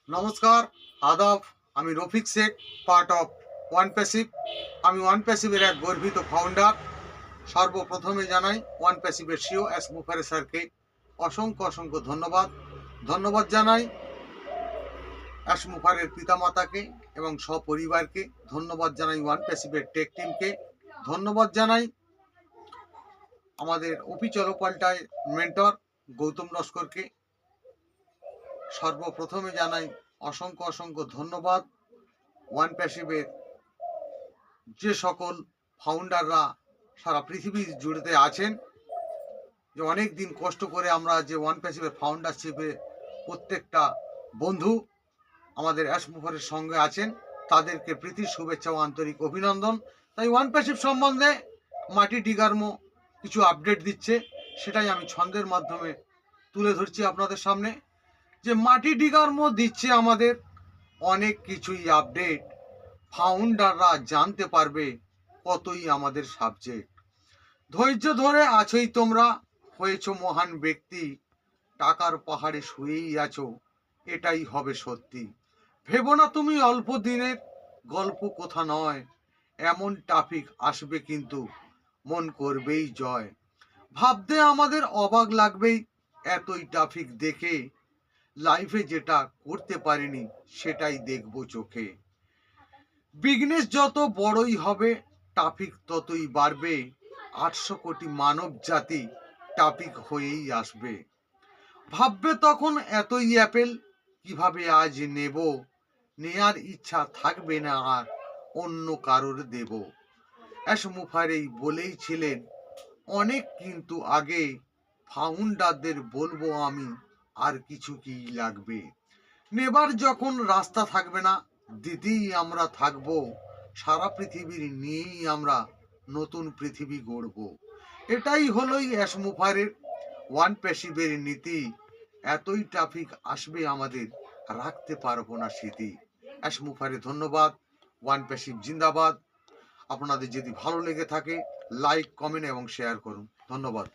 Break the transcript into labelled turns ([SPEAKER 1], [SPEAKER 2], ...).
[SPEAKER 1] নমস্কার, আদাব। আমি Rafiq Sheikh, part of one passive. আমি ওয়ান প্যাসিভের এক গর্বিত ফাউন্ডার। সর্বপ্রথমে জানাই ওয়ান প্যাসিভের সিও এস মুফারে স্যারকে অসংখ্য অসংখ্য ধন্যবাদ। ধন্যবাদ জানাই এস মুফারের পিতামাতাকে এবং সপরিবারকে। ধন্যবাদ জানাই ওয়ান প্যাসিভের টেক টিমকে। ধন্যবাদ জানাই আমাদের ওপি চলপাল্টায় মেন্টর গৌতম লস্করকে। সর্বপ্রথমে জানাই অসংখ্য অসংখ্য ধন্যবাদ ওয়ান প্যাসিভের যে সকল ফাউন্ডাররা সারা পৃথিবী জুড়েতে আছেন, যে অনেক দিন কষ্ট করে আমরা যে ওয়ান প্যাসিভের ফাউন্ডারশিপে প্রত্যেকটা বন্ধু আমাদের অ্যাশ মুফারের সঙ্গে আছেন, তাদেরকে প্রীতি শুভেচ্ছা ও আন্তরিক অভিনন্দন। তাই ওয়ান প্যাসিভ সম্বন্ধে মাটি ডিগার্মো কিছু আপডেট দিচ্ছে, সেটাই আমি ছন্দের মাধ্যমে তুলে ধরছি আপনাদের সামনে। যে মাটি ডিগার্মো দিচ্ছে আমাদের অনেক কিছুই আপডেট, ফাউন্ডাররা জানতে পারবে কতই আমাদের সাবজেক্ট। ধৈর্য ধরে আছোই তোমরা, হয়েছ মহান ব্যক্তি, টাকার পাহাড়ে শুয়েই আছো, এটাই হবে সত্যি। ভেবো না তুমি অল্প দিনের গল্প কোথা নয়, এমন টপিক আসবে কিন্তু মন করবেই জয়। ভাবতে আমাদের অবাক লাগবেই এতই টপিক দেখে, লাইফে যেটা করতে পারিনি সেটাই দেখবো চোখে। বিজনেস যত বড়ই হবে টপিক ততই বাড়বে, 800 কোটি মানব জাতি টপিক হয়েই আসবে। ভাববে তখন এতই অ্যাপেল কিভাবে আজ নেব, নেয়ার ইচ্ছা থাকবে না আর অন্য কারোর দেব। অ্যাশ মুফারেই বলেইছিলেন অনেক কিন্তু আগে, ফাউন্ডারদের বলবো আমি আর কিছু কি লাগবে। নেবার যখন রাস্তা থাকবে না, দিতেই আমরা থাকবো, সারা পৃথিবীর নিয়েই আমরা নতুন পৃথিবী গড়ব। এটাই হলোই অ্যাশ মুফারের ওয়ান প্যাসিভের নীতি। এতই ট্রাফিক আসবে আমাদের, রাখতে পারবো না স্মৃতি। অ্যাশ মুফারে ধন্যবাদ। ওয়ান প্যাসিভ জিন্দাবাদ। আপনাদের যদি ভালো লেগে থাকে লাইক, কমেন্ট এবং শেয়ার করুন। ধন্যবাদ।